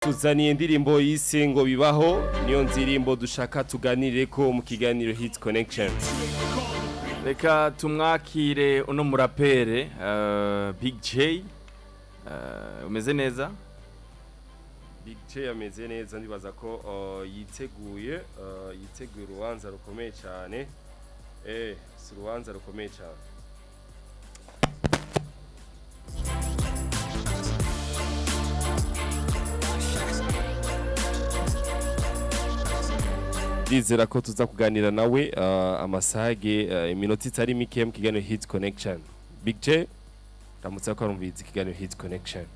tuzaniye indirimbo yise ngo bibaho niyo nzirimbo dushaka tuganire ko mu kiganiro HIT CONNEXION. Reka tumwakire uno murapere Big J umeze neza? Big J ameze neza ndibaza ko yiteguye urubanza rukomeye cyane. Si urubanza rukomeye cyane. Ndizera ko tuza kuganira nawe amasage iminota itari mike mu kiganiro HIT CONNEXION. Big J ramutse ko arumviza ikiganiro HIT CONNEXION.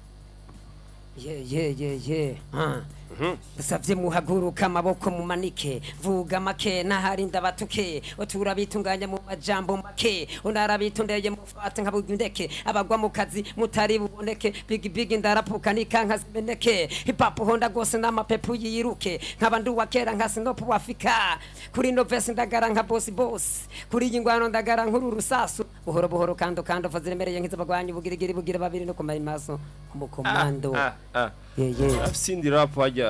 Savye muhaguruka amaboko mu manike vuga make nahari ndabatuke otura bitunganya mu majambo make onara bitondeye mu fate nkabugundeke abagwa mu kazi mutari buboneke big ndarapuka nikanka zimeneke hip hop honda gose n'amapepu yiruke nk'abandu wakera nka sinopu wafika kuri no verse ndagara nka boss kuri ingwano ndagara nkuru rusasu buhoro kando faziremereye nk'izabagwanyi bugirigiri bugira babiri no kumara imaso mu komando. I've seen the rap bajya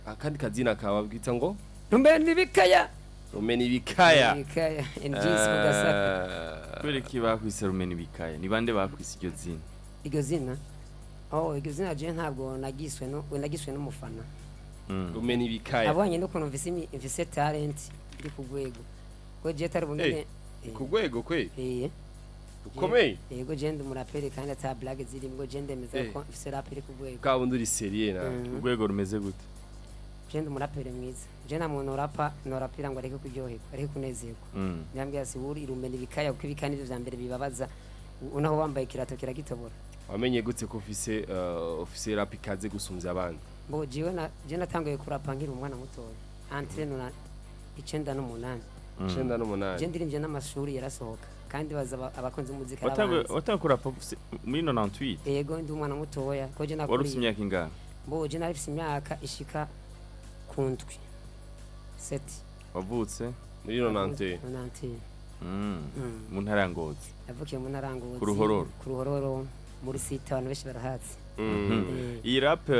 akandi kazina kawa bwita ngo Rumeni bikaya injisi kugasaka kwere kibakwise Rumeni bikaya ni bande bakwise iryo zina iryo zina je ntabwo nagiswe n'umufana Rumeni bikaya abonye no kuno mvise talent iri kugwego ko je tari bunene kugwego kwe ukomeye yego jende murapere kandi ata blague ziri ngo jende meze ko ifise rap iri kugwego kabundi uri serie na kugwego rumeze gute jende murapere mwiza je na muntu norapira ngo areke kuryoherwa areke kunezerwa nyambye asi uri Rumeni bikaya kuko ibikani byo vyambere bibabaza unaho wambaye kirato kiragitobora wamenye gute ko office rap ikaze gusumvya abandi bo je natanguye kurapa nkiri umwana mutoya entraîne na 98 je ndirimvye n'amashuri yarasohoka kandi baza abakonze umuziki arabanza watakurapa muri 98 yego ndi umwana mutoya ko je nakuri warufite imyaka ingana bo je narifise imyaka ishika kundwi 7 wavutse muri 98 mu ntara ya Ngozi yavukiye mu ntara ya Ngozi ku ruhororo muri site abantu benshi barahatse iyi rap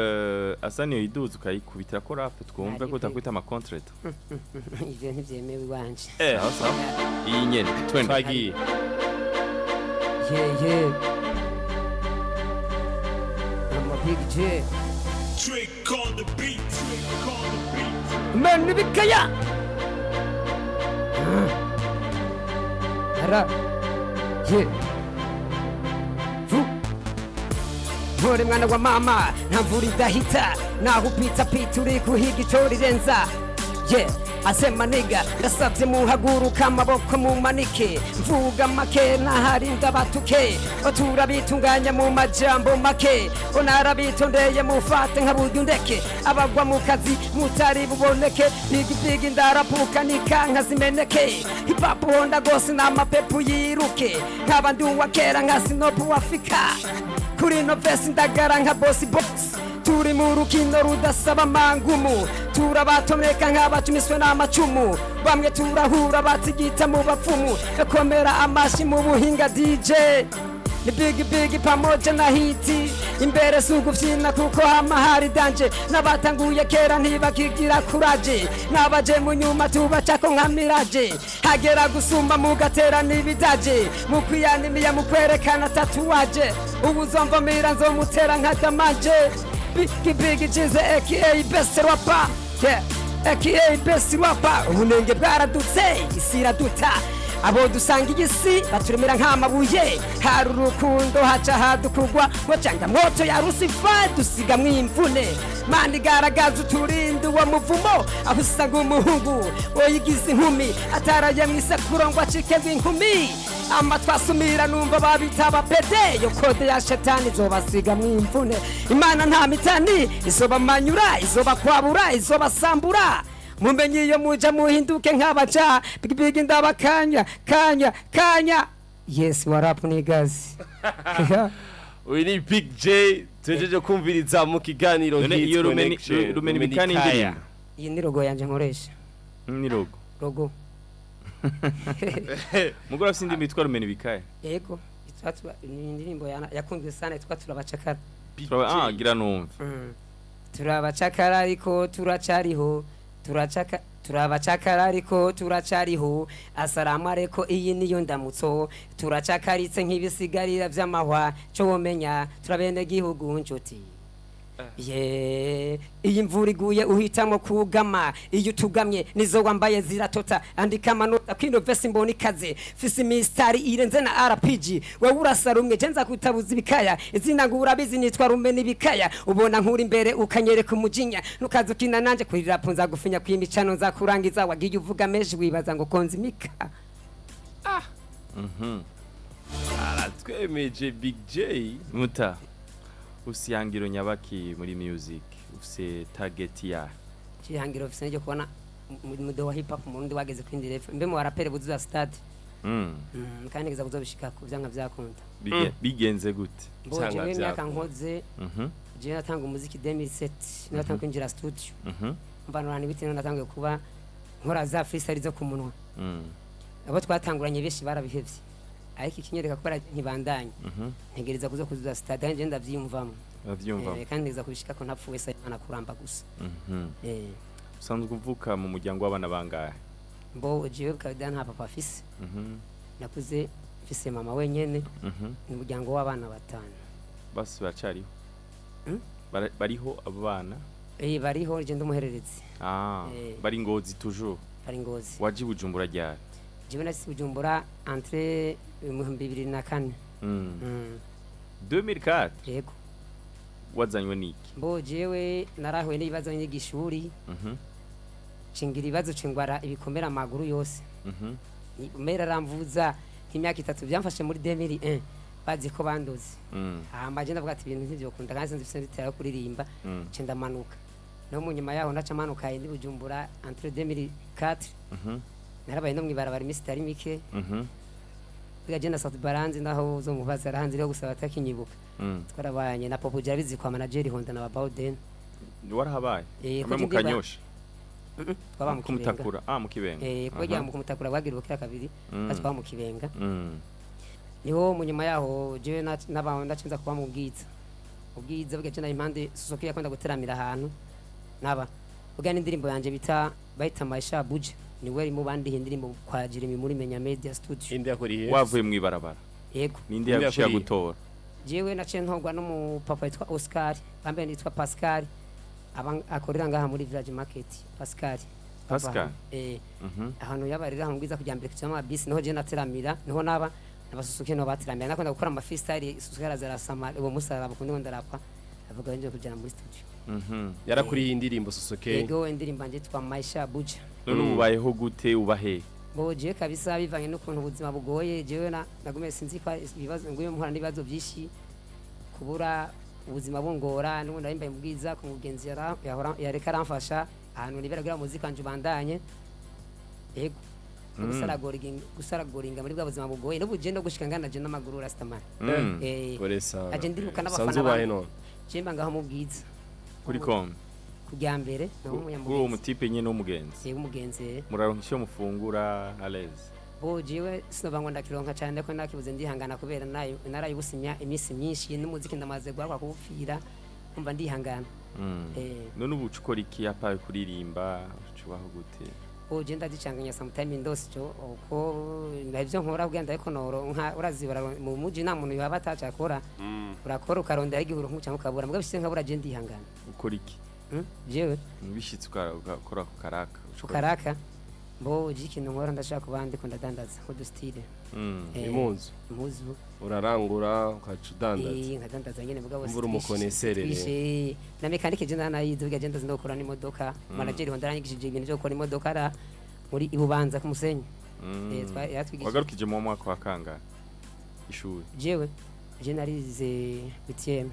asa niyo iduze ukayikubitira ko rap twumve ko utakwita ama contract ivyo ntivyemewe wanje hasa iyi nyene twagiye I'm a Big J Trick on the beat. Rumeni bikaya ara Mpore mwana wa mama ntamvura idahita naho upita uri kuhiga ico rirenza asema niga ndasavye muhaguruka amaboko mu manike mvuga make nahari ndabatuke otura bitunganya mu majambo make onara bitondeye mu fate nkabugundeke abagwa mu kazi mutari buboneke big ndarapuka nikanka zimeneke hip hop honda gose n'amapepu yiruke nk'abandi wakera nka sinopu wafika kuri no verse ndagara nka boss turi mu rukino rudasaba mangumu turabatomeka nk'abacumiswe n'amacumu bamwe turahura batigita mu bapfumu yakomera amashi mu buhinga DJ ni big pamoja na hiti imbere sugu vyina kuko hama hari danje nabatanguye kera ntibakigira kuraje nabaje mu nyuma tubacako nka miraje hagera gusumba mugatera nibidaje mukwiyanimiya mukwerekana tatuwaje ubuzomvamira nzomutera nka damaje big jize aka best rapper aka best rapper ubunenge bwaradutse isira duta abo dusanga igisi baturemera nk'amabuye hari urukundo haca hadukugwa ngo cyangwa moto ya rusifa dusiga mwimvune mandi garagaza uturinde uwo muvumo aho usanga umuhungu oyigize inkumi ataraye mwisakuro ngo acike nk'inkumi amatwasumira numva babitaba pede yo kode ya shetani izobasiga mwimvune imana nta mitani izobamanyura izobakwabura izobasambura mumenye iyo muja muhinduke nk'abaja big ndabakanya kanya yes warapu nigaz uyu ni Big J tujeje kumviriza mu kiganiro HIT CONNEXION. Rumeni bikani indirimbo iyi ni logo yanje nkoresha ni logo mugora afite indirimbo yitwa Rumeni bikaya yego indirimbo yakunzwe sana yitwa turabacakara gira numve turabacakara ariko turacariho turabacakara ariko turacariho asalamu areko iyi niyo ndamutso turacakaritse nk'ibisigarira vy'amahwa cyo womenya turabene gihugu nshuti iyi mvura iguye uhitamo kugama iyo utugamye nizo wambaye ziratota andika amanota kwino vesi mbona ikaze fisi mistari irenze na RPG wewe urasa rumwe jenza kutabuza ibikaya izina ngo urabizi nitwa rume n'ibikaya ubona nkuri imbere ukanyereka umujinya nukaza ukina nanje kuri rap nza gufinya kwimicano nza kurangiza wagiye uvuga meje wibaza ngo konzimika aratwemeje Big J muta usiyangiro nyabaki muri music ufise target ya kihangiro ufise nje kubona mudo wa hip hop mu rundi wageze kwindire mbe mu barapere buzuza stade kandi kiza kuzobishika ku vyanga vyakunda bigenze gute cyangwa myaka nkoze je natanga umuziki 2007 natanga kwinjira studio mbanurana ibitino natangiye kuba nkora za freestyle zo kumunwa abo twatanguranye beshi barabihevye ariko ikinyereka ko ntibandanye ntegereza kuzuza stade kandi ndavyiyumvamo kandi neza kubishika ko ntapfuwe se Imana kuramba gusa usanzwe uvuka mu muryango w'abana bangahe mbo jewe kabida nta papa afise nakuze mfise mama wenyene mu muryango w'abana batanu basi bacariho bariho abo bana bariho je ndumuhererezi bari Ngozi toujours bari Ngozi waji Bujumbura ryari jewe nasi Bujumbura entre 2004 2004 yego wazanywe niki mbo jewe narahuye n'ibibazo n'igishuri cingira ibibazo cingwara ibikomera amaguru yose mera ramvuza imyaka 3 byamfashe muri 2001 bazi ko bandoze je ndavuga ati ibintu nk'ivyo kunda kandi sinzi bitera kuririmba cenda manuka no mu nyuma yaho ndaca manuka ndi Bujumbura entre 2004 narabaye no mwibarabara imisi itari mike bigagenda South Baranzi ndaho zo mubaza arahanze ryo gusaba atakinyibuka twarabanye na Popo Jabizi kwa manager Honda na Babauden warahabaye amwe mu Kanyosha twaba mu kumutakura mu Kibenga kujya mu kumutakura bagirukira kabiri twaba mu Kibenga niho mu nyuma yaho je nabaho ndacinza kuba mu ubwiza bwagenda impande Suzuki yakunda guteramira ahantu naba ubwa n'indirimbo yanje bayita Maisha Buje ni weri mu bandi indirimbo kwa Jeremy muri Menya Media Studio indi yakoriye wavuye mu ibarabara yego nindi yagushya gutora jewe naciye ntogwa no mu papa yitwa Oscar bambe nitwa Pascal akorera ngaha muri Village Market Pascal ahantu yabarira hambwiza kujya mbere cyangwa bisi niho je nateramira niho naba nabasusuke no bateramira nakunda gukora ama freestyle susukara zarasama uwo musaraba kundi ndarapa avuga nje kujana muri studio yarakuriye indirimbo Susuke yego indirimbo nje twa Maisha Buja none ubayeho gute ubahe boje kabisa bivanye n'ukuntu ubuzima bugoye jewe nagume sinzi kwa ibibazo nguye muhora n'ibibazo byinshi kubura ubuzima bungora n'ubundi arimbaye mubwiza ku mugenzi yareka aramfasha ahantu niberagira muzika nje bandanye yego gusaragoringa muri bwa buzima bugoye n'ubuje no gushika ngana je n'amaguru rastamani koresa aje ndiruka n'abafana jemba ngaho mubwiza kuri kom kujya mbere no uwo mutipe nyene n'umugenzi yego umugenzi muraronkisho mufungura alez jewe sinobangwa ndakironka cyane ko nakibuze ndihangana kubera narayibusimya imisi myinshi n'umuziki ndamaze gwakwa kuwupfira kumva ndihangana none ubu ukora iki apaye kuririmba ucubaho gute je ndagicanganya sometime ndose cyo uko navyo nkora bwenda ariko noronka urazibara mu muji nta muntu yaba atacakora urakora ukarondera igihuru nk'ucyanka ukabura mbwa bishye nkabura je ndihangana ukora iki jewe bishitse ukora ku karaka mbo ikintu nkora ndashaka kubandi ko ndadandaza ko dustile impuzu urarangura ukacudandaza nkadandaza nyene mugabo mvura umukoneserere na mekanike je nayize bigagenda zindokora n'imodoka manager Honda aranyigishije ibintu byo gukora imodoka ara muri Ibubanza ku Musenyi wagarukije mu mwaka wa kanga ishuri jewe je narize 8e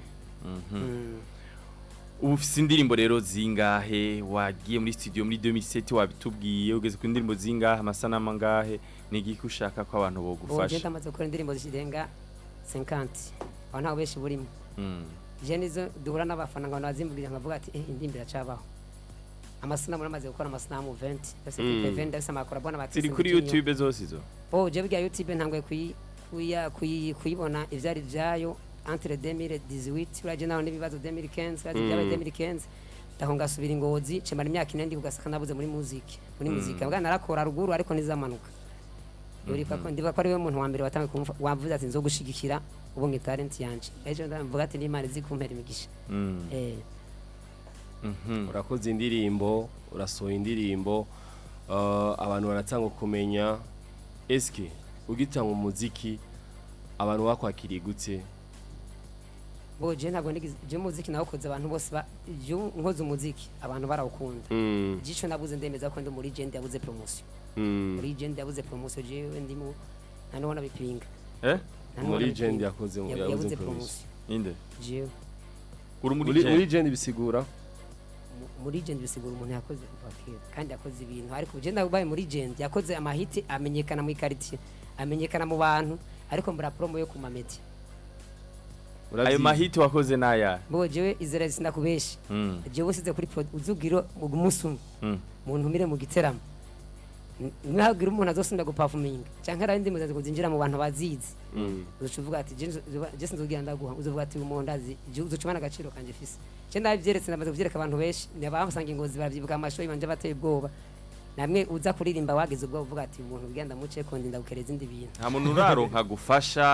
ufise indirimbo rero zingahe wagiye muri studio muri 2007 wabitubwiye ugeze ku indirimbo zingahe amasanamu ngahe nigiki ushaka ko abantu bogufasha je ndamaze gukora indirimbo zirenga 50 aho ntawe beshi burimo je nizo duhura n'abafana ngo nazimbwira nkavuga ati indirimbo iracabaho amasanamu namaze gukora amasanamu 20 ndetse 20 ndetse amakora bona batse ziri kuri YouTube zose izo je bya YouTube ntangwe kuyibona ivyari vyayo entre 2018 uraje naho n'ibibazo 2015 uraje byabaye 2015 ndaho ngasubira ingozi cemara imyaka 4 ndi kugasaka nabuze muri muziki mbwa narakora ruguru ariko nizamanuka yori ko ndiba ko ari we muntu wa mbere watangiye kumva wavuze ati nzo gushigikira ubu ngi talent yanje ejo ndamvuga ati n'Imana izikumpera imigisha urakoze indirimbo urasohoye indirimbo abantu baratanga kumenya eske ugitanga umuziki abantu bakwakiriye gute boje ntabwo je muziki nawukoze abantu bose nkoze umuziki abantu barawukunda gico nabuze ndemeza ko ndi muri legend yabuze promotion muri legend yabuze promotion je ndimo nanone bipinga muri legend yakoze yabuze promotion inde je uri muri legend bisigura muri legend bisigura umuntu yakoze bakira kandi yakoze ibintu ariko je nabaye muri legend yakoze amahiti amenyekana mu quartier amenyekana mu bantu ariko mbura promo yo kumameti ayo mahiti wakoze naya jewe Israel sinakubeshi jewe size kuri uzugiro umusum muntu mire mu giteramo nkagira umuntu azosunda guperforming canke ara ndi muzaze kuzinjira mu bantu bazizi uzuvuga ati je sinzogira ndaguha uzuvuga ati umuntu azi uzucumana agaciro kanje fise je ndavyeretse namaze kuvyereka abantu beshi nabasanga ingozi bavyibuka amasho ibanje bateye ubwoba namwe uza kuririmba wagize ubwo uvuga ati umuntu bigenda muce ko ndinda gukereza indi bintu nta muntu uraronka gufasha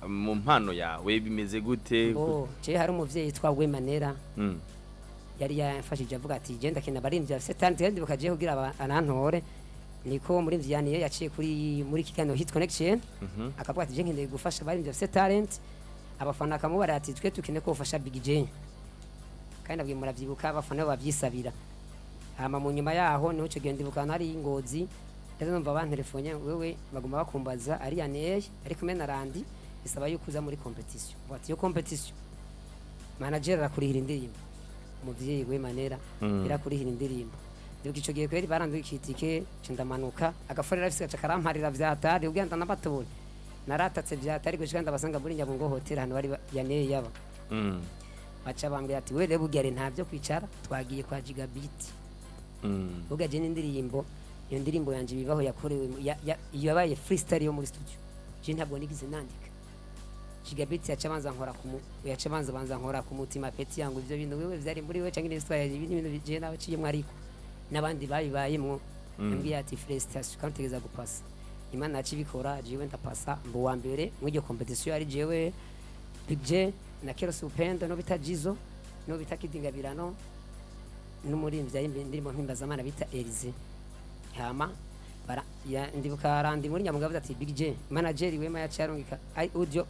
mu mpano yawe bimeze gute je hari umuvyeyi yitwa Wema Nella yari yafashije avuga ati je ndakina barimvye afise talent kandi bakaje kugira anantore niko muri mvyaniye yaciye muri kiganiro HIT CONNEXION akavuga ati je nkeneye gufasha barimvye afise talent abafana kamubara ati twe tukine ko ufasha Big J kandi abwiye muravyibuka abafana bavyisabira hama mu nyuma yaho niho cyo genda ibukana ari ingozi rero numva bantelefone wewe baguma bakumbaza ari yaneye ariko mena randi isaba yuko uza muri competition bati yo competition manager akurihira indirimbo umuvyeyi Wema Nella irakurihira indirimbo ndiko ico gihe kweri baranduye kitike cindamanuka agaforera afise gaca karamparira vyatari ugenda nabatubone naratatse vyatari gushika ndabasanga muri Nyabungo hotel hano bari yaneye yaba baca bambwira ati wewe bugere ntavyo kwicara twagiye kwa Gigabit ugaje n'indirimbo iyo ndirimbo yanje bibaho yakorewe iyo yabaye freestyle yo muri studio je ntabwo nigize nandika Gigabit yacabanza nkora ku mutima peti yangu ivyo bintu wewe vyari muri we canke n'histoire y'ibintu je nawe ciyemwe ariko nabandi babibayemwo mbwiye ati freestyle kandi tegeza gupasa Imana yacibikora jewe ndapasa mbo wa mbere mu iyo competition ari jewe Big J na Kerosi Upendo no bita Jizo no bita Kidingabirano n'umurimvyi y'indirimbo mpimbazamana bita Elize hama ndibuka arandi muri Nyamugabo ati Big J manager Wema yacarungika ai audio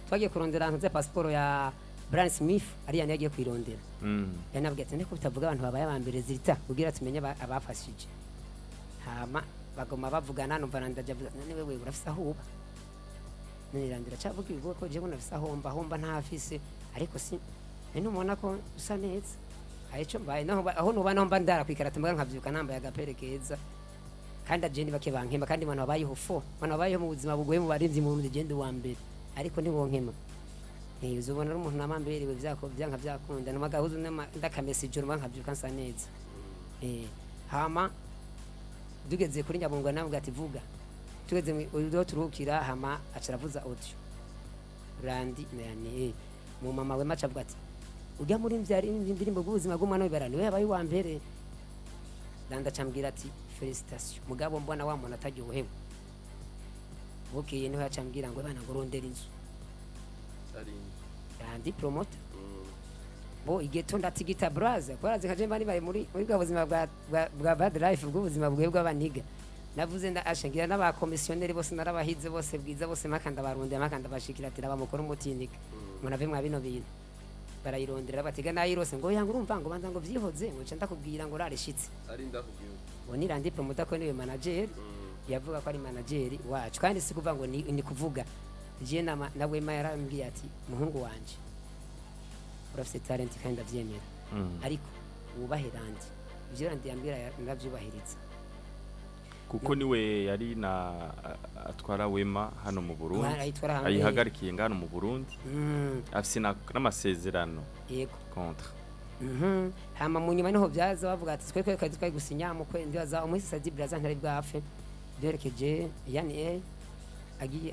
twagiye kurondera ahantu za passport ya Brian Smith ari yagiye kwirondera yanabwiye ati ndiko bitavuga abantu babaye abambere zirita kugira tumenye abafashije hama bagoma bavugana numva nandaje none wewe urafisa aho uba nirandira cavuga ibigo ko je ngo nafisa homba ntafise ariko si numubona ko usa neza aicho mbaye naho aho nuba naho mbandara kwikarata mbwa nkavyuka nambaye agapere keza kandi ajeni bake bankema kandi abantu babayeho mu buzima bugoye mu barinzi mu Burundi gende wa mbere ariko ntibonkema uzubona umuntu namambere byanka byakunda numagahuzu ndaka message urumva nkavyuka nsa neza hama dugeze kuri Nyabungo namwe ati vuga tugeze mu turukira hama acaravuza audio randi nane mu mama Wema acavuga ati ujya muri mvyari indirimbo bw'ubuzima bw'umwana w'ibarani we yabaye wa mbere randa cambwira ati felicitation mugabo mbona wa muntu ataryohewe bukeye niho yacambwira ngo bana ngo rondera inzu Landrypromoter bo igeto ndatigita braza kwaraze kaje bari bari muri bw'ubuzima bwa bad life bw'ubuzima bwe bw'abaniga navuze nda ashangira n'aba commissionaire bose narabahize bose bwiza bose makanda barundi makanda bashikira ati nabamukora umutinika munave mwa bino bintu barayirondera batega nayirose ngo yanga urumva ngo banza ngo vyihoze ngo canda kubwira ngo rarishitse ari ndakubwira woni Landrypromoter ko niwe manager yavuga ko ari manager wacu kandi si kuvuga ngo ni kuvuga je na Wema yarambwiye ati muhungu wanje urafite talent kandi avyemera ariko wubahe randi ivyo randi yambira ndavyubahiriza kuko niwe yari na atwara Wema hano mu Burundi ayihagarikiye ngano mu Burundi afise n'amasezerano yego contre hama mu nyuma niho byaza bavuga ati twari gusinya mu kwezi baza umwisi Sadi Braza ntari bwafe byerekeje yani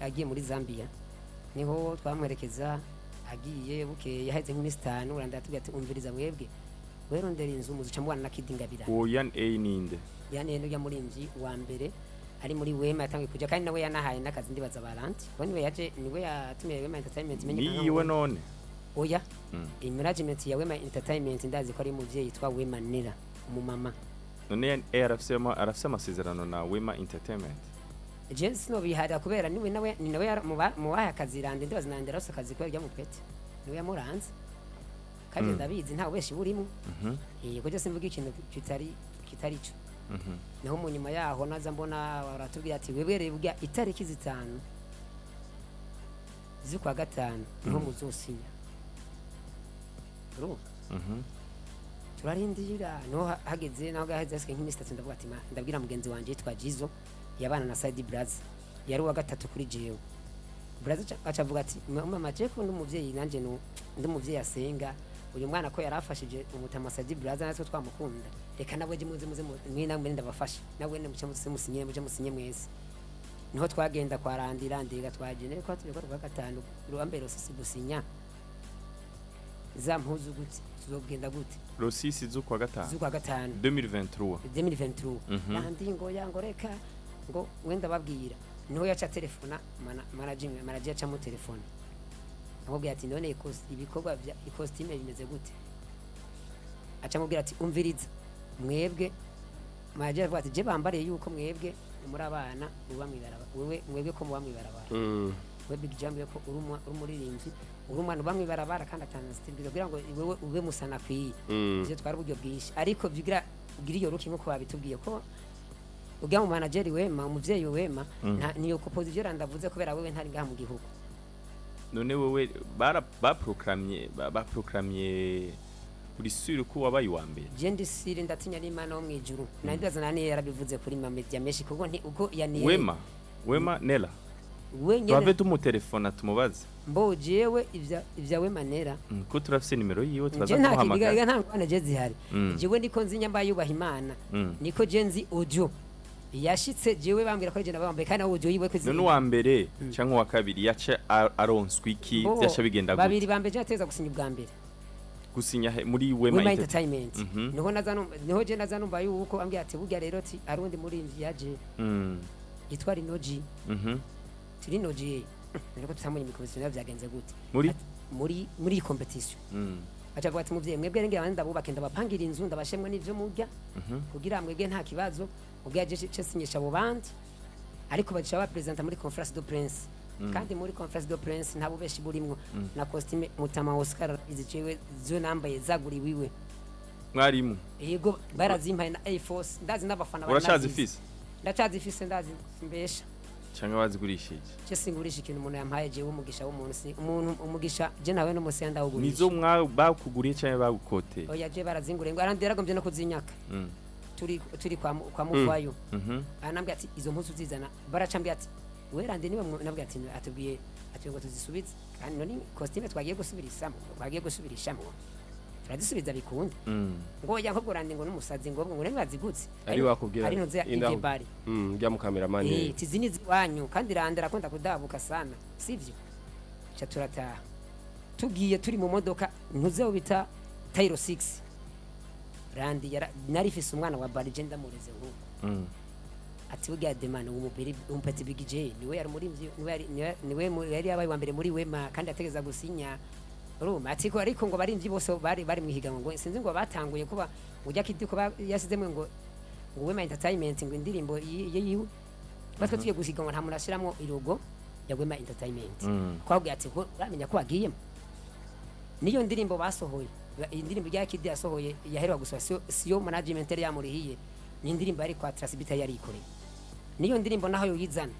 agiye muri Zambia niho twamwerekeza agiye bukeye yaheze nk'imisi 5 uranda atubwira ati umviriza mwebwe werondera inzu muzuca mubana na kidingabira uwo yan A ninde yani ndo ya murimvyi wa mbere ari muri Wema yatangiye kuja kandi nawe yanahaye nakazi ndibaza baranti kandi we yaje niwe yatumiye Wema Entertainment ni iwe none oya management ya Wema Entertainment ndazi ko ari muvyeyi yitwa Wema Nella umumama none arafise amasezerano na Wema Entertainment Jens no bihara kubera niwe nawe ni nawe mu baha akazi rande ndibaza nande rose akazi ko rya mupete niwe yamuranze kandi ndabizi nta weshi burimo kujya simvuga ikintu kitari cyo naho mu nyuma yaho naza mbona baratubwira ati webereye bwa itariki 5 z'ukwa 5 niho muzosinya turarindira no hageze naho gaheze aske nk'imisi 3 ndavuga ati ndabwira mugenzi wanje yitwa Jizo yabana na Side Braz yari wa 3 kuri jewe Braz acavuga ati mama je ko ndumuvyeyi nanje no ndumuvyeyi asenga uyu mwana ko yarafashije umutama Side Braz natwe twamukunda reka nabwe je muze mwina mwe ndabafasha nawe ne muce musinye mwese niho twagenda kwa randira ndiga twagene ko tubiko kwa 5 ruambere sisi gusinya za mpuzu gute tuzogenda gute rosisi z'ukwa 5 2023 nandi ngo yangoreka ngo wenda babwira niho yaca telefona manager aca mu telefone ahubwo ati none ibikorwa bya costume bimeze gute aca mubwira ati umviriza mwebwe manager avuga ati je bambariye yuko mwebwe muri abana uba mwibaraba wewe mwebwe ko muba mwibaraba we big jam yako urumuririmbyi urumwana uba mwibarabara kandi atana style kugira ngo wewe ube musana kwiye je twari uburyo bwishi ariko bigira iyo ruki nko babitubwiye ko ujya mu manager Wema umuvyeyi Wema niyo composition randavuze kubera wewe ntari ngaha mu gihugu none wewe baprogramye uri sure ko wabaye wa mbere je ndi sire ndatinya n'Imana wo mwijuru nandibaza nani yarabivuze kuri media meshi kuko nti uko yani Wema Nella wenyene twave tumutelefona tumubaze mbo jewe ivya Wema Nella ko turafise nimero yiwe turaza kuhamagara nta ngwana je zihari jewe ndiko nzinya mba yubaha Imana niko je nzi audio yashitse jewe bambwira ko je nabambaye kandi audio yiwe kwizi none wa mbere canke wa kabiri yace aronswe iki byasha bigenda gute babiri bambe je ateza gusinya ubwa mbere gusinya muri Wema Entertainment niho je nazanumva yuko ambwiye ati burya rero ti arundi muri imvi yaje yitwa Rinoji Rinoji niko tusamunye imikomisiyo byagenze gute muri competition acavuga ati muvye mwebwe renge abandi ndabubake ndabapangira inzu ndabashemwe n'ivyo murya kugira mwebwe nta kibazo ubwo yaje cesinyisha abo bandi ariko baca ba presenter muri conference de prince kandi muri conference de prince ntabo beshi burimwo na costume mutama Oscar izicewe zo nambaye zaguri wiwe mwarimu yego barazimpaye na Air Force ndazi n'abafana baracazifise ndacazifise ndazi mbesha cyangwa bazigurishije cyo singurisha ikintu umuntu yampaye je umugisha w'umuntu umuntu umugisha je nawe no musenda ugurisha nizo bakuguriye cyangwa bagukote oya je barazingure ngo aranderagombye no kuzinyaka turi kwa mufwayo anambye ati izo mpuzu zizana baracambye ati werande niwe nabwe ati atubwiye ati ngo tuzisubize kandi none costume twagiye gusubirishamo turazisubiza bikunda ngo ya nkobwo rande ngo n'umusazi ngo bazigutse ari wakubwira ari noze ikibari bya mu cameraman tizini ziwanyu kandi rande rakunda kudabuka sana sivyo cha turataha tugiye turi mu modoka ntuzeho bita Tairo 6 randi narifise umwana wa barije ndamureze ngo ati burya demana umupeti big J niwe yari muri niwe yari yabaye wa mbere muri Wema kandi ategeza gusinya uruma ati ko ariko ngo barimvyi bose bari mwihiganwa ngo sinzi ngo batanguye kuba ujya kidiko yasizemwe ngo Wema Entertainment ngo indirimbo yiwe batwe tugiye gusiganwa nta murashiramo irogo ya Wema Entertainment kwabwiye ati ko uramenya ko bagiyemo niyo ndirimbo basohoye indirimbo ya kidi yasohoye yaherewa gusa siyo management yari yamurihiye ni indirimbo yari kwa Trasibita yari ikoreye niyo ndirimbo naho yoyizana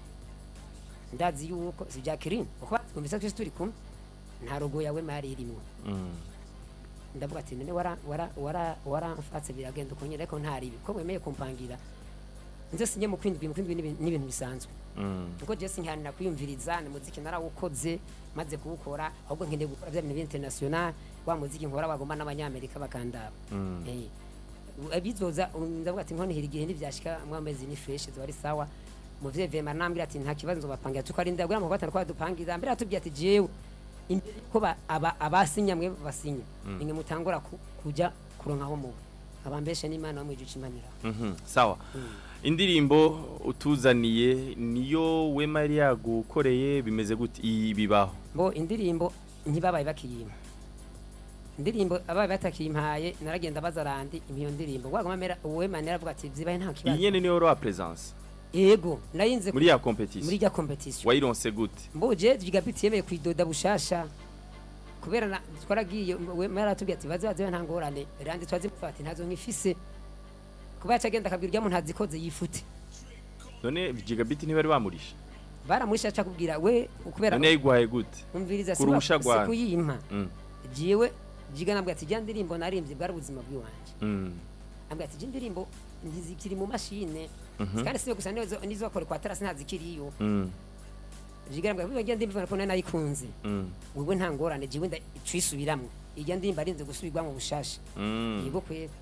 ndazi yuko si Jacqueline uko twumvise twese turi kumwe nta rogo yawe mari irimwo ndavuga ati none wara mfatse biragenda uko nyine ariko ntari ko wemeye kumpangira nze sinye mu kwindwi n'ibintu bisanzwe ngo je sinkanira kwiyumviriza ni muziki narawukoze maze kuwukora ahubwo nkende gukora bya bintu international wa muziki nkora bagomba n'abanyamerika bakandaba abizoza ndavuga ati nkone hirigihe n'ivyashika mu amezi ni fresh zo ari sawa mu Vema nambira ati nta kibazo nzobapangira tuko ari ndagura mu batanu kwa dupangira mbere atubwiye ati jewe imbere ko abasinya mwe basinya ninge mutangura kuja kuronkaho mu abambeshe n'Imana bamwije imanira. Sawa. Indirimbo utuzaniye niyo Wema yari yagukoreye bimeze gute ibibaho? Bo indirimbo ntibabaye bakiyima. Indirimbo abaye batakimpaye naragenda bazarandi imiyo ndirimbo. Gwagoma mera Wema naravuga ati zibaye nta kibazo. Inyene niyo ro presence. Yego nayinze muri ya competition. Muri ya competition. Wayironse gute? Mboje gigapiti yemeye kwidoda bushasha. Kubera twaragiye Wema yaratubwiye ati bazaze nta ngorane randi twazimufata ntazo nkifise. Kuba yacagenda akabwira ujya mu ntazikoze yifute. None gigabiti ntibari bamurisha? Baramurisha aca kubwira we ukubera. None yigwaye gute? Umviriza siba kuyimpa. Jiwe jiga nabwo ati jya ndirimbo narimvye bwari ubuzima bwiwanje. Ambwa ati indirimbo ntizikiri mu mashine. Kandi siyo gusa nizo akore kwa terasi ntazikiriyo. Jiga nabwo jya ndirimbo ko nayikunze. Wewe nta ngorane jiwe ndacisubiramwe. Ijya ndirimbo arinze gusubirwa mu bushasha. Yego kwera.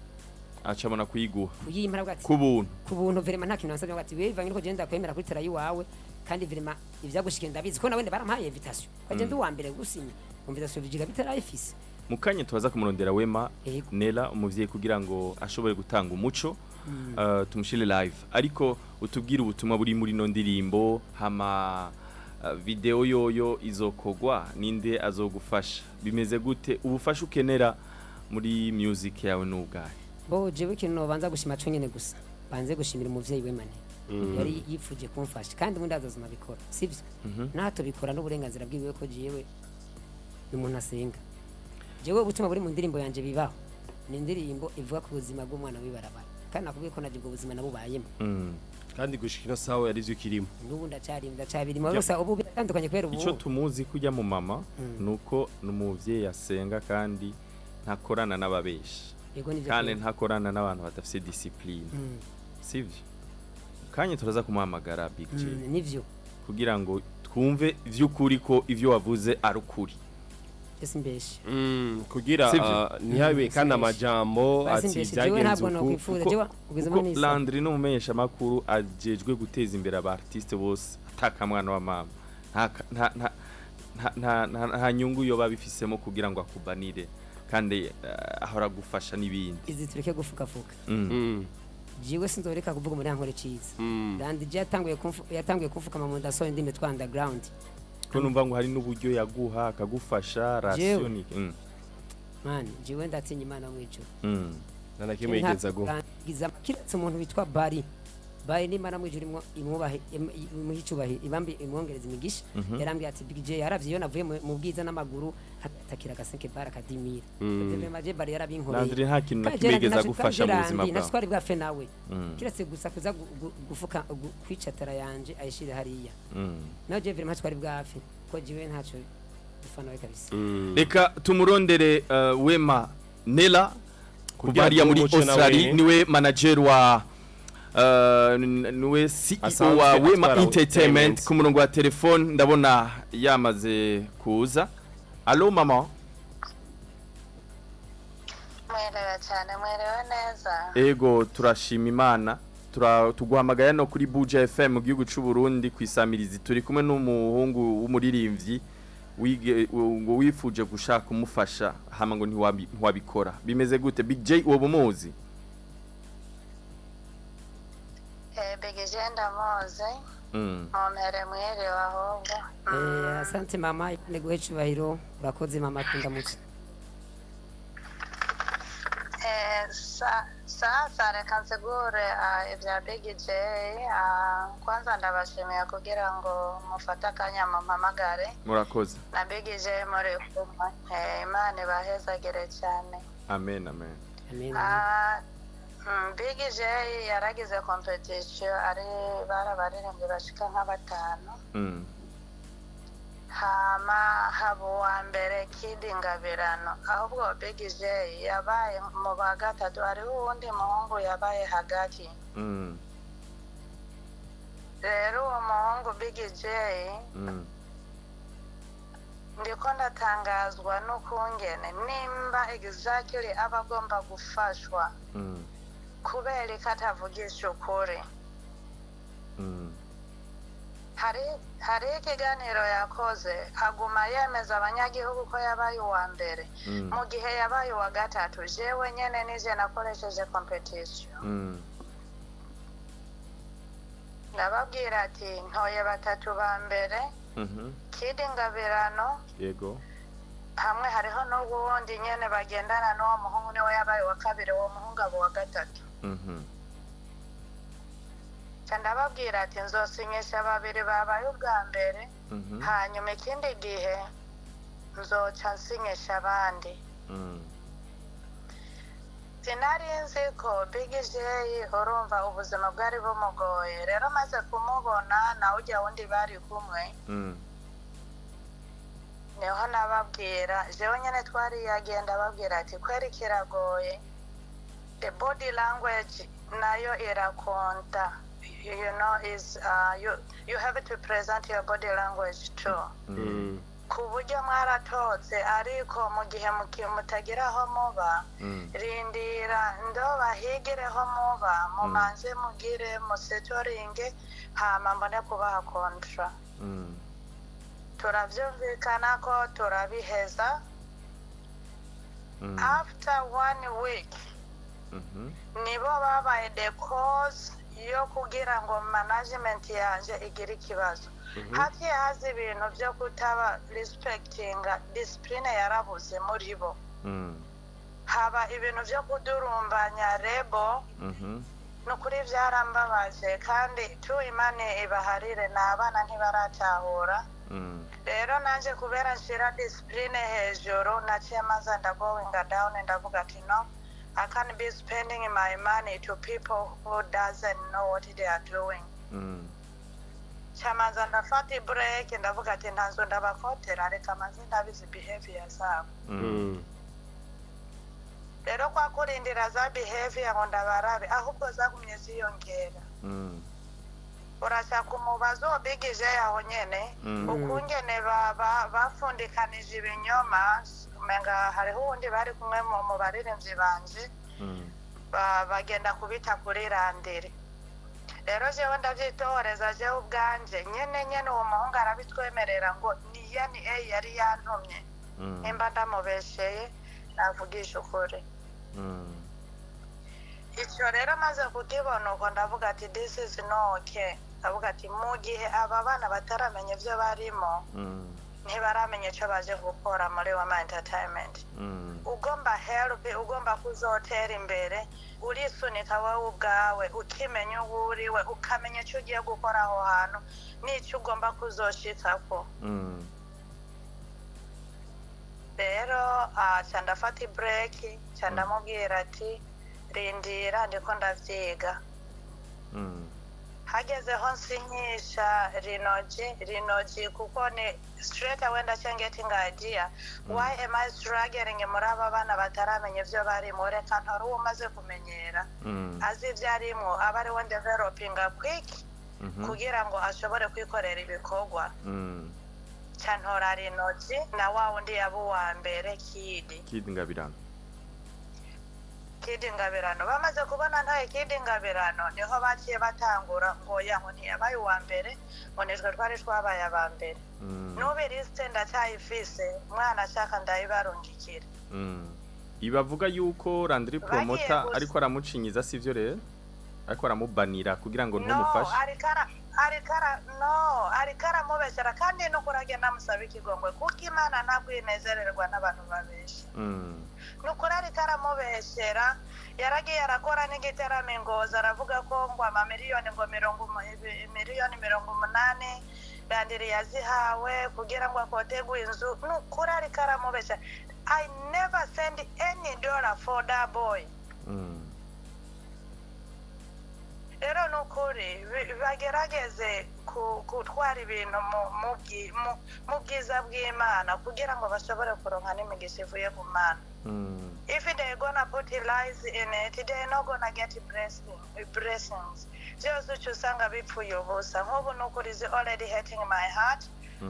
Acabona kuyiguha kuyimpa bwati kubuntu verema nta kintu nasabye bwati wewe vangire ko genda kwemera kuri tera yiwawe kandi verema ivyagushikira ndabizi ko nawe barampaye invitation kwagenda uwa mbere gusinya invitation vijiga bitarayifise mukanye tubaza kumurondera Wema Nella umuvyeyi kugira ngo ashobore gutanga umuco tumushire live ariko utubwira ubutumwa buri muri no ndirimbo hama video yoyo izokogwa ninde azogufasha bimeze gute ubufasha ukenera muri music yawe n'ubwaye Bo jewe kintu banza gushima cyo nyene gusa banze gushimira umuvyeyi Wema yari yifuje kumfasha kandi ubundi azazuma bikora sivyo nato bikora n'uburenganzira bwiwe ko jewe n'umuntu asenga jewe ubutuma buri mu ndirimbo yanje bibaho ni indirimbo ivuga ku buzima bw'umwana wibarabara kandi nakubwiye ko naje ubwo buzima nabubayemo kandi gushikira sawa yari zikirimo n'ubu ndacabirimo gusa ubu bitandukanye kwera ubu ico tumuzi kujya mu mama nuko n'umuvyeyi asenga kandi ntakorana n'ababeshi kandi ntakorana n'abantu badafite discipline sivyo kanye turaza kumuhamagara Big J nivyo kugira ngo twumve vy'ukuri ko ivyo wavuze ari ukuri esimbeshe kugira ntihabe kandi amajambo ati byagenze uko Landry n'umumenyesha makuru ajejwe guteza imbere aba artiste bose atakamwana wa mama nta nyungu yo babifisemo kugira ngo akubanire kandi ahora gufasha nibindi izi tureke gufukafuka jiwe sinzoreka kuvuga muri ankore ciza Landry yatanguye kufuka mu ndaso indime twa underground ko numva ngo hari n'uburyo yaguha akagufasha rationi man jiwe ndatinya Imana mwico nanakimwe igeza go kiretse umuntu bitwa Bari n'Imana mwijurimo imwubahe muhicubahe ibambi imwongereza imigisha yarambye ati Big J yaravye yo navuye mu bwiza n'amaguru hatakira gasenke baraka dimira ndebe maje Bari yarabinkoreye Landry nta kintu nakimegeza gufasha mu buzima bwawe natwari bwafe nawe kiretse gusa kuza gufuka kwicatara yanje ayishire hariya naje je vraiment twari bwafe ko jiwe ntaco dufana we kabisa reka tumurondere Wema Nella kubaria muri Australia niwe manager wa niwe CEO wa Wema Entertainment ku murongo wa telefone ndabona yamaze kuza allo mama mwerewe cyane mwerewe neza ego turashima Imana tuguhamagara no kuri Buja FM mu gihugu cy'u Burundi kwisamirizi turi kumwe n'umuhungu w'umuririmbyi ngo wifuje gushaka umufasha hama ngo ntiwabikora bimeze gute Big J uwo bumuzi Big J ndamuzi omere mwerewe ahubwo asante mama neguhe cyubahiro urakoze mama tundamutse sasa reka nsigure ibya Big J kwanza ndabashimiye kugira ngo mufate akanya mumpamagare murakoze na Big J muri kumwe Imana ibahezagire cyane amen amen Big J yaragize competition ari barabaririmbye bashika nka batanu hama habo wa mbere Kidi Ngabirano ahubwo Big J yabaye mu bagatatu ari uwundi muhungu yabaye hagati rero uwo muhungu Big J ndiko ndatangazwa n'ukungene nimba exactly abagomba gufashwa kubera ko atavugisha ukuri hari ikiganiro yakoze aguma yemeza abanyagihugu ko yabaye uwa mbere mu gihe yabaye uwa gatatu jewe nyene nije nakoresheje competition ndababwira ati ntoye batatu ba mbere Kid Ngabirano yego hamwe hariho n'ubundi nyene bagendana n'uwo muhungu niwe yabaye wa kabiri uwo muhungu abo wa gatatu ndababwira ati nzosinyisha babiri babaye ubwa mbere hanyuma ikindi gihe nzoca nsinyisha abandi sinari nzi ko Big J urumva ubuzima bwari bumugoye rero maze kumubona nawe ujya wundi bari kumwe niho nababwira jewe nyene twari yagenda babwira ati kweri kiragoye the body language nayo irakonta you know is you have to present your body language too ku buryo mwaratotse ariko mu gihe mutagira aho muba rindira ndo bahigireho muba mumanze mugire musetoringe hama mbone kubaha kontra turavyumvikana ko turabiheza after 1 week nibo babaye the cause yo kugira ngo management yanje igire ikibazo hagiye haza ibintu byo kutaba respectinga discipline yarabuze muri bo haba ibintu byo kudurumbanya rebo nukuri byarambabaje kandi tu imane ibaharire n'abana ntibaratahura rero nanje kubera nshira discipline hejuru naciye maze ndagoinga down ndavuga ati no I can't be spending my money to people who doesn't know what they are doing. Chamaza ndafata break ndavuga ati ntanzo ndabakotera reka maze ndabizi behavior zabo. Rero kwa kurindira za behavior ngo ndabarabe ahubwo zagumye ziyongera. Urashaka kumubaza Big J yaho nyene ukungene bafundikanije ibinyoma menga hariho undi bari kumwe mu baririmbyi banje bagenda kubita kuri randire rero jewe ndavyitoreza jewe ubwanje nyene uwo muhungu arabitwemerera ngo ni yari yantumye nimba ndamubesheye navugisha ukuri icyo rero maze kukibona uko ndavuga ati this is no okay ndavuga ati mu gihe aba bana bataramenya ibyo barimo ntibaramenye icyo baje gukora muri Wema Entertainment ugomba help ugomba kuzotera imbere urisunika wowe ubwawe ukimenya uwo uriwe ukamenya icyo ugiye gukora aho hantu n'icyo ugomba kuzoshikako rero ndafata break ndamubwira ati rindira ndiko ndavyiga hagezeho nsinyisha rinoji kuko ni straight away getting idea why am I struggling muri aba bana bataramenya ivyo barimo reka ntari uwo maze kumenyera azi ivyo arimo aba ari we developing quick kugira ngo ashobore kwikorera ibikorwa cantora rinoji na wa wundi yabo wa mbere Kid Ngabirano bamaze kubona ntaye Kid Ngabirano niho baciye batangura ngo yango ntiyabaye uwa mbere ngo nitwe twari twabaye aba mbere n'ubiriste ndacyayifise mwana ashaka ndayibarungikira ibavuga yuko Landrypromoter ariko aramucinyiza sivyo rero ariko aramubanira kugira ngo ntumufashe arikara mubeshera kandi no kuragenda musaba ikigongwe kuko Imana ntakwinezererwa n'abantu babesha nukuri arikara mubeshera yaragiye arakora n'igiteramo Ngozi aravuga ko ngo amamiliyoni ngo miliyoni 80 Landry yazihawe kugira ngo akotegwe inzu nukuri arikara mubeshera I never send any dollar for that boy rero nukuri bagerageze kutwara ibintu mu bwiza bw'Imana kugira ngo bashobore kuronka n'imigisha ivuye ku Mana if they gonna put lies in it they not gonna get blessings just usanga bipfuye ubusa nk'ubu nukuri is already hurting my heart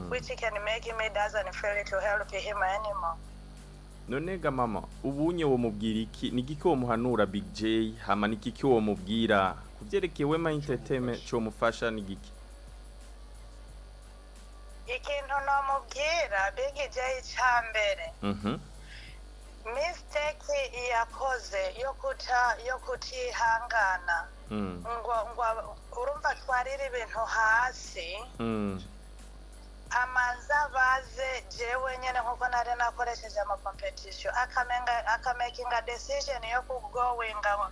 which can make me doesn't feel to help him anymore. None ga mama ubunye wo mubwira iki nigiki wo muhanura Big J hama nigiki wo mubwira kuvyerekeye Wema Entertainment cyo mufasha nigiki ikintu nomubwira Big J cyambere mistake yakoze yo kutihangana ngo urumva twarira ibintu hasi amanza baze jewe nyene nkuko nari nakoresheje ama competition akamakinga decision yo kugoinga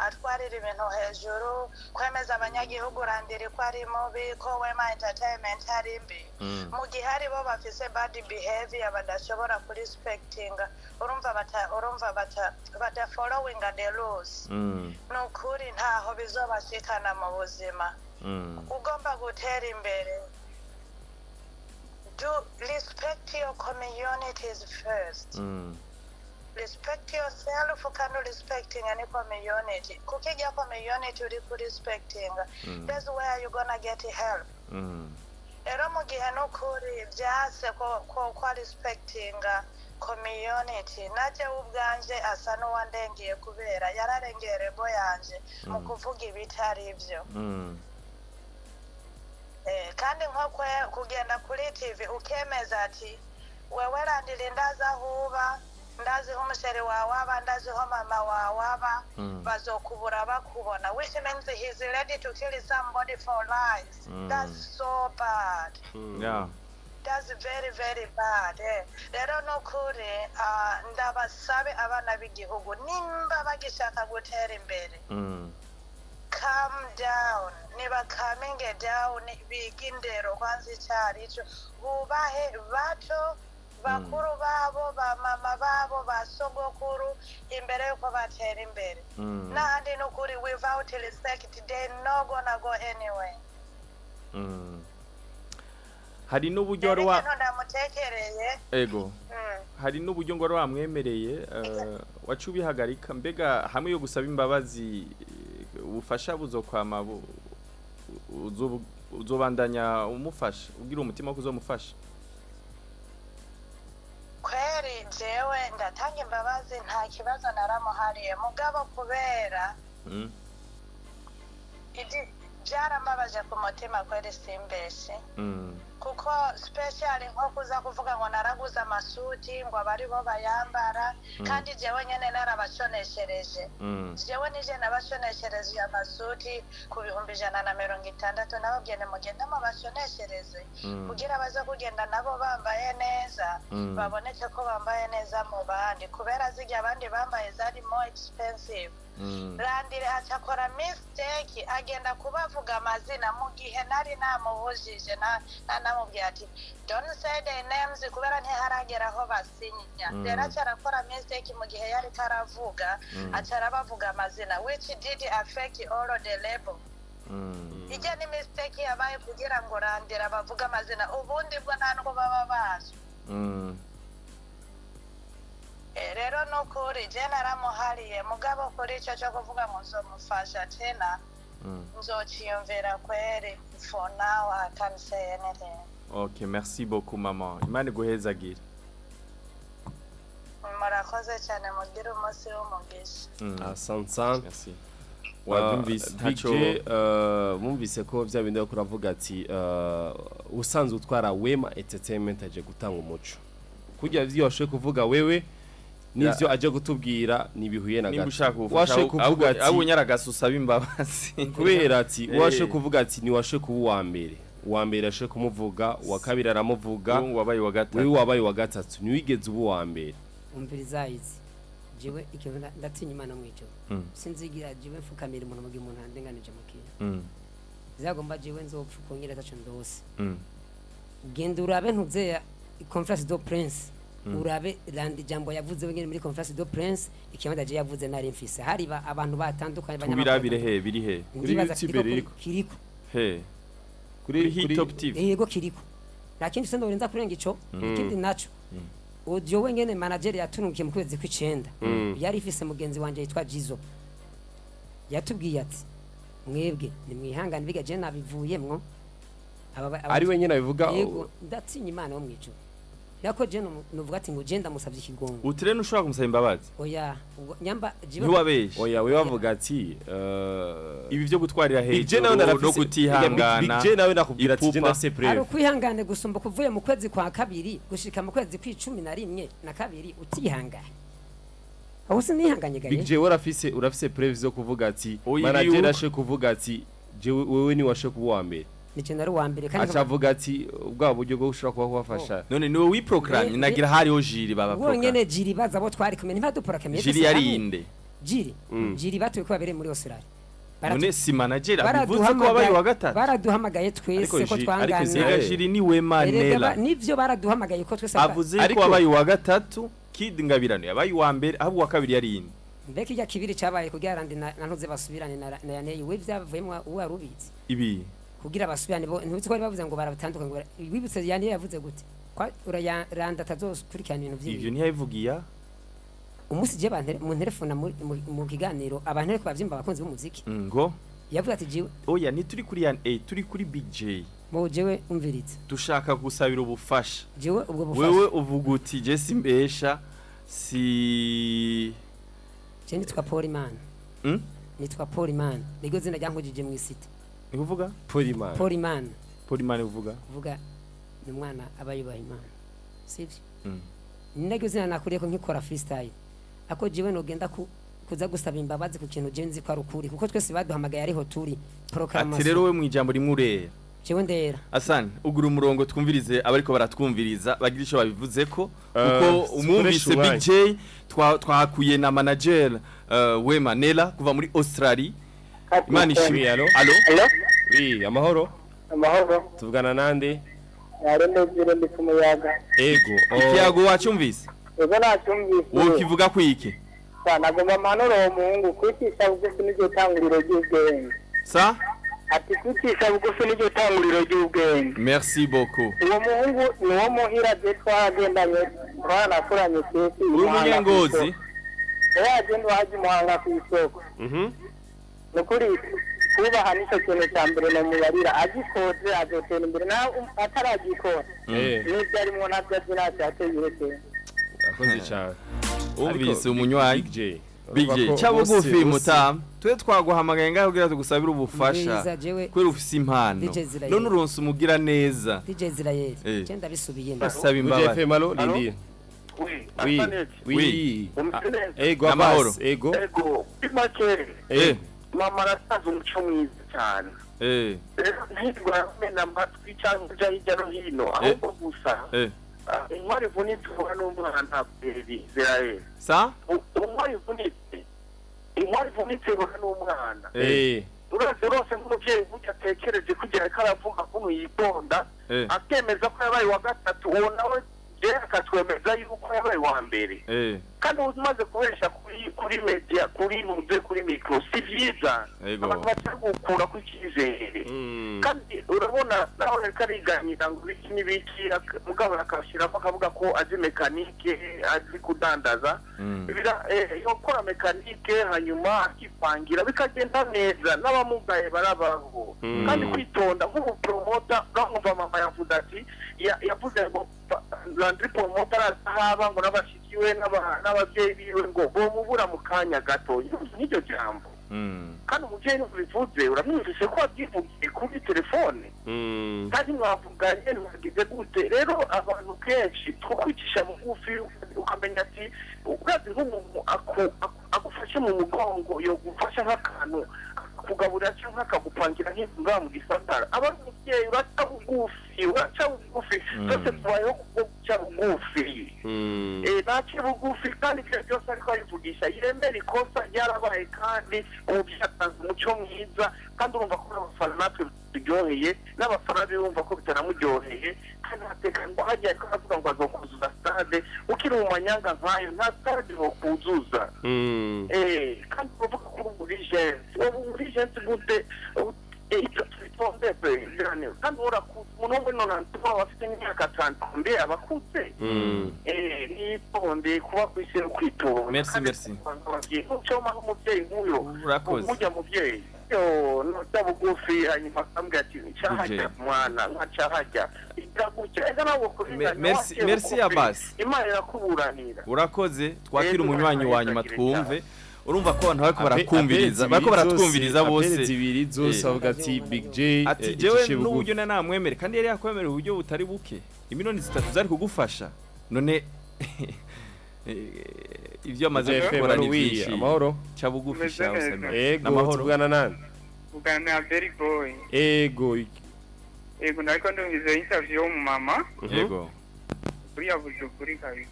atwarira ibintu hejuru kwemeza abanyagihugu randiri ko ari mubi ko Wema entertainment ari mbi mu gihe ari bo bafise bad behavior badashobora ku respecting urumva bata following the rules nukuri ntaho bizobashikana mu buzima ugomba gutera imbere. Do respect your communities first. Respect yourself and respecting any community. Kukija community uri respecting, that's where you're gonna get help. Ero mu gihe nukuri byase ko respecting community naje ubwanje asa n'uwandengeye kubera yararengeye rebo yanje mu kuvuga ibitari ibyo. Kandi nko kugenda kuri TV ukemeza ati wewe randire ndaza huba ndazi umusheri wawe aba ndazi ho mama wawe aba bazokubura bakubona, which means he's ready to kill somebody for lies. That's so bad. Yeah, that's very very bad. Rero nukuri ndabasabe abana b'igihugu nimba bagishaka gutera imbere, calm down. Niba coming down bigindero kwanza icyarico bubahe bato bakuru babo ba mama babo basogokuru imbere yuko batera imbere n'ahandi nukuri without respect they not gonna go anywhere. Hari n'uburyo rwa ndamutekereye ego hari n'uburyo ngo wamwemereye wacu bihagarika mbega hamwe yo gusaba imbabazi ubufasha buzokwama uzobandanya umufasha ugira umutima ko uzomufasha. Kweri jewe ndatanga imbabazi nta kibazo naramuhariye mugabo kubera byaramabaje ku mutima kweri simbeshe kuko special nko kuza kuvuga ngo naraguza amasuti ngo abari bo bayambara kandi jewe nyene narabashoneshereje jewe nije nabashoneshereje amasuti ku 160 nababwiye mugende mu bashoneshereze kugira baze kugenda nabo bambaye neza baboneke ko bambaye neza mu bandi kubera zijya abandi bambaye zari more expensive. Randire acakora mistake agenda kubavuga amazina mu gihe nari namubujije namubwiye ati don't say their names kubera ntiharagera aho basinya. Rero acarakora mistake mu gihe yari karavuga acarabavuga amazina which did affect all the label. Ijya ni mistake yabaye kugira ngo Randire bavuga amazina ubundi bwo nta nubwo baba bazi. Rero nukuri je naramuhariye mugabo kuri ico cyo kuvuga ngo nzomufasha tena nzociyumvira kweri. For now I can't say anything. Okay, merci beaucoup maman. Imana guhezagire. Murakoze cyane mugira umunsi w'umugisha. Asante. Merci. Wabyumvise ntaco mumvise ko bya bindi yo kuravuga ati usanzwe utwara Wema entertainment aje gutanga umuco. Kujya vyoshe kuvuga wewe nivyo aje gutubwira nibihuye na gato. Washe kuvuga ati abo nyaragasa usaba imbabazi kubera ati washe kuvuga ati ni washe kuba wa mbere ashe kumuvuga wa kabiri aramuvuga wabaye wa gatatu wewe wabaye wa gatatu niwigeze ubu wa mbere. Umviriza izi jiwe ikintu ndatinya Imana mwijo sinzigira jiwe mfukamira umuntu mugi umuntu andenganije mukiye zagomba jiwe nzopfa kongera tacho ndose genda urabe ntuzeya conference do prince urabe randi jambo yavuze wengene muri conference do prince ikimada je yavuze nari mfise hari abantu batandukanye banyamakuru biri he kiriko he kuri hit top tv yego kiriko lakini sendo urenza kurenga ico ikindi naco audio wengene manager yatungukiye mu kwezi kw'icenda yari ifise mugenzi wanje yitwa Jizo yatubwiye ati mwebwe nimwihangane biga je nabivuyemwo ari wenyine abivuga yego ndatinya Imana wo mwijo yako je nuvuga ati ngo je ndamusabye ikigongo utirene ushobora kumusaba imbabazi oya nyamba jiba ntiwabeshe oya we wavuga ati ibi byo gutwarira je nawe hejuru no kutihangana je nawe nakubwira ati je ndase ari preve kwihangane gusumba kuvuye mu kwezi kwa kabiri gushika mu kwezi kw'icumi na rimwe na kabiri utihangane aho sinihanganye gaye je urafise preve zo kuvuga ati Oya, manager ashe kuvuga ati je wewe ni washe kuba wa mbere nico nari wa mbere kandi acavuga ati ubwa buryo bwo gushira kuba kubafasha none niwe wiprograme nagira hariho jiri baba wonyene jiri baza bo twari kumenya ntibaduprograme jiri yarinde jiri batuye ko babereye muri Australia none si manager abivuze ko wabaye wa gatatu baraduhamagaye twese ko twangana jiri ni Wema Nella nivyo baraduhamagaye ko twese avuze ko wabaye wa gatatu Kid Ngabirano yabaye wa mbere ahubwo wa kabiri yarinde mbeki ya kibiri cabaye kugira randi nantuze basubirane na yaneye we vyavuyemo uwarubitse ibi kugira basubirane bo ntutse ko bavuze ngo barabatandukanye ngo wibutse yaneye yavuze gute kwa urayaranda tazokurikirana ibintu vy'ibyo ivyo ntiyavugiya umunsi je mu telefone mu kiganiro abantu ariko bavyimba abakunzi b'umuziki ngo yavuze ati jiwe oya ni turi kuri yan A turi kuri Big J mo jewe umviritse dushaka gusabira ubufasha jewe ubwo bufasha wewe uvuga uti je simbesha si je nitwa Poliman nitwa Poliman nigo zina ryankujije mu isite ni kuvuga Poliman uvuga ni umwana abayubaha Imana sivyo nigo zina nakuriye ko nkikora freestyle ako jewe nogenda kuza gusaba imbabazi ku kintu je nzi ko arukuri kuko twese baduhamagaye ariho turi proclamation ati rero we mu ijambo rimurera jewe ndera Asani ugura umurongo twumvirize abariko baratwumviriza bagira ico babivuze ko kuko umwumvise Big J twakuye na manager Wema Nella kuva muri Australia Imana ishimwe allo oui amahoro tuvugana nande yarumutumire ndi kumuyaga ego ikiyago wacyumvise ego nacyumvise wowe kivuga kwiki nagomba manoro umuhungu kwicisha bugufi n'iryo tanguriro ry'ubwenge sa ati kwicisha bugufi n'iryo tanguriro ry'ubwenge merci beaucoup uwo muhungu niwo muhira je twaragendanye twanakoranye kesi uri munyengozi yagenda waje muhanga ku isoko nukuri kubaha nicyo kintu cya mbere no mubarira agikoze azotera imbere nawe ataragikora n'ibyo arimo nabyo azinateye yireke akoze cyane umvise umunywanyi Big J cyabugufi mutamu twe twaguhamagaye ngaho kugira tugusabira ubufasha kwera ufise impano none uronse umugira neza DJ Israel cyenda bisubiye basaba imbabazi malo lindi oui ego amahoro ego imakere mama arasaza umuco mwiza cyane ntigwamena amatwi cyangwa ujya hirya no hino ahubwo gusa intwari ivunitse uvuga n'umwana Israel sa intwari ivunitse uvuga n'umwana urose nk'umubyeyi burya atekereje kugira ko aravuga ko yitonda akemeza ko yabaye wa gatatu uwo nawe jewe akatwemeza yuko yabaye wa mbere kandi umaze kubesha kuri media kuri mikro si vyiza abantu batagukura ku cyizere kandi urabona naho reka riganyira ngo iki n'ibiki mugabo akashiramo akavuga ko azi mekanike azi kudandaza yokora mekanike hanyuma akipangira bikagenda neza n'abamugaye barabaho kandi kwitonda nk'umupromoter urumva mama yavuze ati yavuze ngo Landrypromoter arahaba ngo n'abashikiwe n'ababyeyi biwe ngo bomubura mu kanya gato n'iryo jambo kandi umubyeyi n'ubivuze uramwumvise ko abyivugiye kuri telefone kandi mwavuganye mwagize gute rero abantu kenshi twokwicisha bugufi ukamenya ati urazi nk'umuntu agufashe mu mugongo yo gufasha nk'akantu kugaburira cyangwa akagupangira nk'inzira mu gisatara abantu umubyeyi uraca bugufi byose tubayeho guca bugufi nace bugufi kandi ibyo byose ariko abivugisha yemera ikosa ryarabaye kandi umubyeyi atanze umuco mwiza kandi urumva ko n'abafana natwe biryoheye n'abafana be bumva ko bitanamuryoheye kandi hatekanye ngo hajya ariko aravuga ngo azokuzuza stade ukiri mu manyanga nk'ayo nta stade bokuzuza kandi uvuga ko uri urigence gute icyo twitonde kandi urakuze umuntu wo muri nonantuma bafite n'imyaka 30 mbe abakuze nitonde kuba ku isi no kwitonda merci ucoma nk'umubyeyi nk'uyo umujya mubyeyi no bugufi hanyuma akambwira ati ncahajya mwana nkacahajya kugira gutya ega nawe kurenganya merci ya basi Imana irakuburanira urakoze twakira umunywanyi wa nyuma twumve urumva ko abantu bariko baratwumviriza bose zibiri zose avuga ati Big J ati jewe n'uburyo namwemere kandi yari yakwemera uburyo butari buke iminoni 3 zari kugufasha none ivyo amaze gukora ni byinshi amahoro cha bugufi shaho ego tuvugana nani ugana na Berry Boy ego nariko ndumvize interview yo mu mama yego kuri yavuze kuri kabiri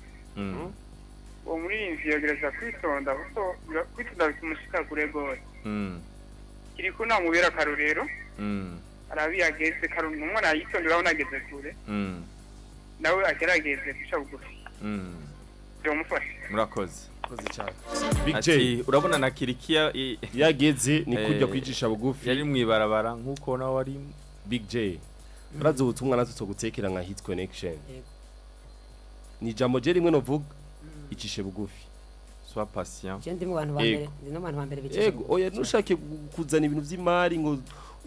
uwo murimvyi yagereza kwitonda kuko kwitonda bikumushikagure gose kiriko namubera akarorero arabiyageze karuntu umwana yitondera unageze kure nawe agerageze guca bugufi byomufasha murakoze cyane Big J urabona na kirikia yageze ni kujya kwicisha bugufi yari mwibarabara nkuko nawe ari Big J urazi ubutumwa natwe tugutekera nka hit connection ni jambo je rimwe novuga icishe bugufi sois patient je ndi mu bantu bambere ndi no bantu bambere bicishe ego oya nushake kuzana ibintu vy'imari ngo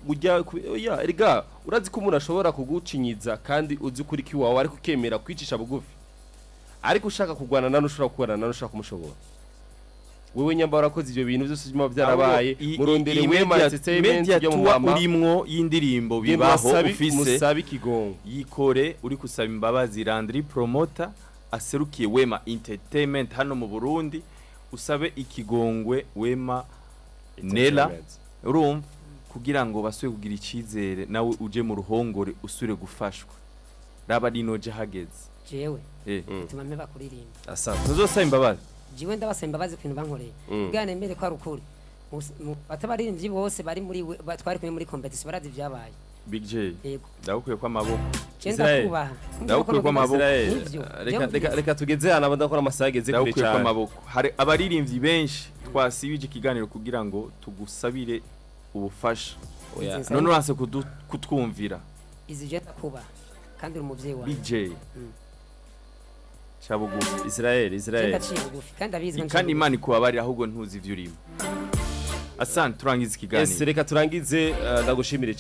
ujya oya erega urazi ko umuntu ashobora kugucinyiza kandi uzi kuri kiwawe ariko ukemera kwicisha bugufi ariko ushaka kugwana nano ushobora kugwana nano ushaka kumushobora wewe nyamba warakoze ivyo bintu byose byuma byarabaye murondere Wema entertainment yo mu mama urimwo y'indirimbo bibaho ufise musabi kigongo yikore uri kusaba imbabazi Landrypromoter aserukiye Wema entertainment hano mu Burundi usabe ikigongwe Wema Nella urumva kugira ngo baswe kugira icizere nawe uje mu ruhongore usure gufashwa raba rinoje hageze jewe bituma mpeba kuririmba asante tuzosaba imbabazi jiwe ndabasaba imbabazi ku bintu bankoreye bwana mbere ko arukuri batabaririmbyi bose bari muri twari kumwe muri competition barazi vyabaye Big J ndakwiye kwa maboko ndakwiye kwa maboko reka tugeze hano abadakora amasageze kure cyane ndakwiye kwa maboko hari abaririmbyi benshi twasibije ikiganiro kugira ngo tugusabire ubufasha none urase kutwumvira izi je ndakuba kandi uri umuvyeyi wawe Big J chabugufi Israel kandi Imana ikubabarira ahubwo ntuzi ivyo urimo asante turangize ikiganiro reka turangize ndagushimire